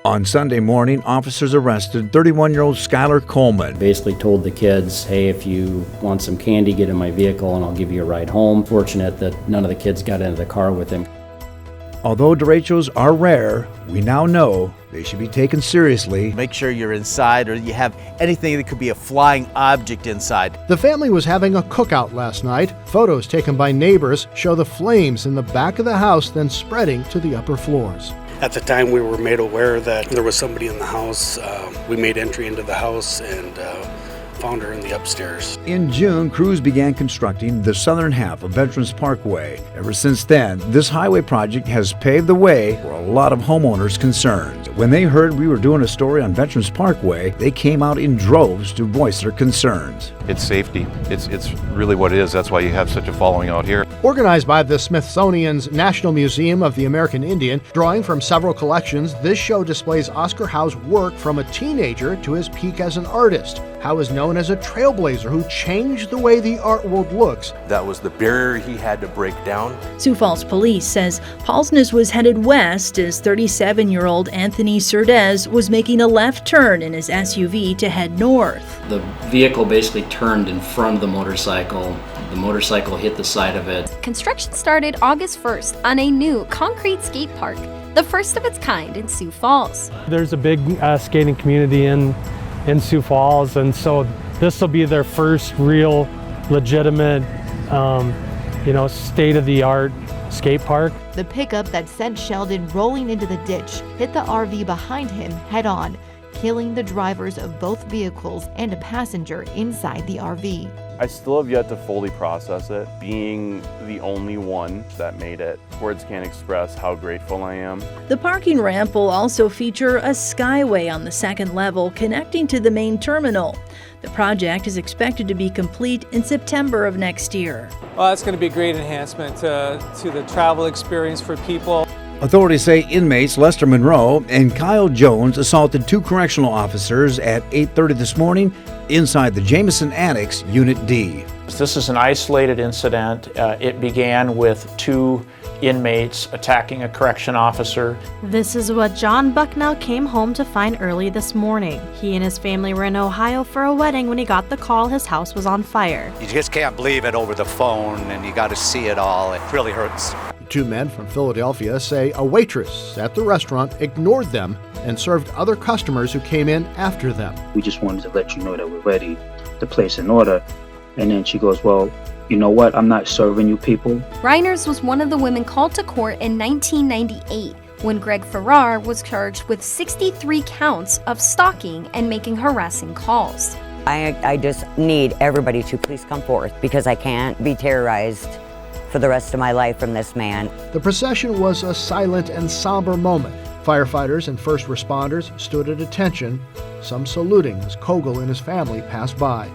On Sunday morning, officers arrested 31-year-old Skylar Coleman. Basically told the kids, hey, if you want some candy, get in my vehicle and I'll give you a ride home. Fortunate that none of the kids got into the car with him. Although derechos are rare, we now know they should be taken seriously. Make sure you're inside or you have anything that could be a flying object inside. The family was having a cookout last night. Photos taken by neighbors show the flames in the back of the house then spreading to the upper floors. At the time, we were made aware that there was somebody in the house. We made entry into the house and found her in the upstairs. In June, crews began constructing the southern half of Veterans Parkway. Ever since then, this highway project has paved the way for a lot of homeowners concerned. When they heard we were doing a story on Veterans Parkway, they came out in droves to voice their concerns. It's safety. It's really what it is. That's why you have such a following out here. Organized by the Smithsonian's National Museum of the American Indian, drawing from several collections, this show displays Oscar Howe's work from a teenager to his peak as an artist. Howe is known as a trailblazer who changed the way the art world looks. That was the barrier he had to break down. Sioux Falls police says Paulsness was headed west as 37-year-old Anthony Cerdez was making a left turn in his SUV to head north. The vehicle basically turned in front of the motorcycle. The motorcycle hit the side of it. Construction started August 1st on a new concrete skate park, the first of its kind in Sioux Falls. There's a big skating community in Sioux Falls, and so this will be their first real legitimate state-of-the-art skate park. The pickup that sent Sheldon rolling into the ditch hit the RV behind him head-on, killing the drivers of both vehicles and a passenger inside the RV. I still have yet to fully process it. Being the only one that made it, words can't express how grateful I am. The parking ramp will also feature a skyway on the second level connecting to the main terminal. The project is expected to be complete in September of next year. Well, that's going to be a great enhancement to the travel experience for people. Authorities say inmates Lester Monroe and Kyle Jones assaulted two correctional officers at 8:30 this morning inside the Jameson Annex, Unit D. This is an isolated incident. It began with two inmates attacking a correction officer. This is what John Bucknell came home to find early this morning. He and his family were in Ohio for a wedding when he got the call his house was on fire. You just can't believe it over the phone, and you got to see it all. It really hurts. Two men from Philadelphia say a waitress at the restaurant ignored them and served other customers who came in after them. We just wanted to let you know that we're ready to place an order. And then she goes, well, you know what? I'm not serving you people. Reiners was one of the women called to court in 1998 when Greg Farrar was charged with 63 counts of stalking and making harassing calls. I just need everybody to please come forth because I can't be terrorized for the rest of my life from this man. The procession was a silent and somber moment. Firefighters and first responders stood at attention, some saluting as Kogel and his family passed by.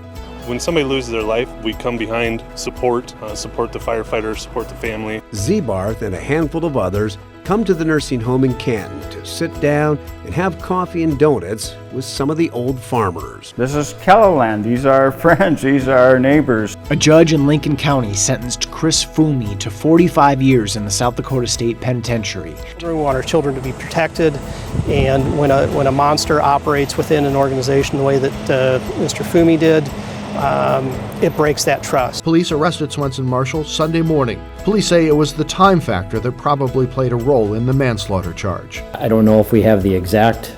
When somebody loses their life, we come behind, support the firefighters, support the family. Z-Barth and a handful of others come to the nursing home in Canton to sit down and have coffee and donuts with some of the old farmers. This is KELOLAND. These are our friends. These are our neighbors. A judge in Lincoln County sentenced Chris Fumi to 45 years in the South Dakota State Penitentiary. We want our children to be protected, and when a monster operates within an organization the way that Mr. Fumi did, it breaks that trust. Police arrested Swenson Marshall Sunday morning. Police say it was the time factor that probably played a role in the manslaughter charge. I don't know if we have the exact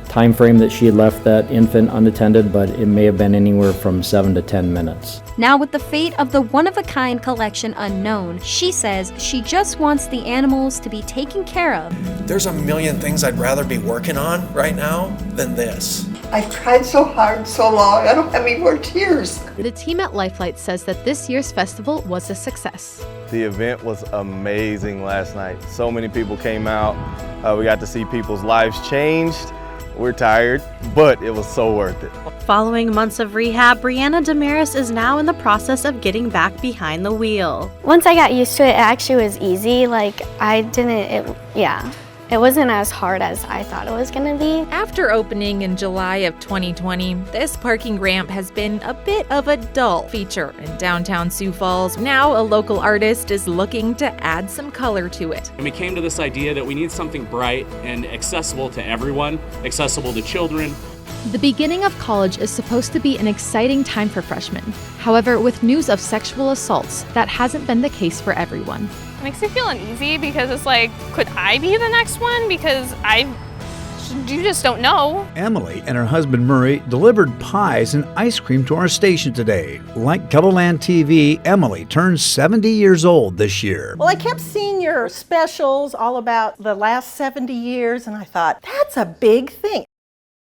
time frame that she had left that infant unattended, but it may have been anywhere from 7 to 10 minutes. Now, with the fate of the one-of-a-kind collection unknown, she says she just wants the animals to be taken care of. There's a million things I'd rather be working on right now than this. I've tried so hard, so long, I don't have any more tears. The team at Lifelight says that this year's festival was a success. The event was amazing last night. So many people came out. We got to see people's lives changed. We're tired, but it was so worth it. Following months of rehab, Brianna Damaris is now in the process of getting back behind the wheel. Once I got used to it, it actually was easy. It wasn't as hard as I thought it was going to be. After opening in July of 2020, this parking ramp has been a bit of a dull feature in downtown Sioux Falls. Now a local artist is looking to add some color to it. And we came to this idea that we need something bright and accessible to everyone, accessible to children. The beginning of college is supposed to be an exciting time for freshmen. However, with news of sexual assaults, that hasn't been the case for everyone. It makes me feel uneasy because it's like, could I be the next one? Because you just don't know. Emily and her husband Murray delivered pies and ice cream to our station today. Like KELOLAND TV, Emily turns 70 years old this year. Well, I kept seeing your specials all about the last 70 years, and I thought, that's a big thing.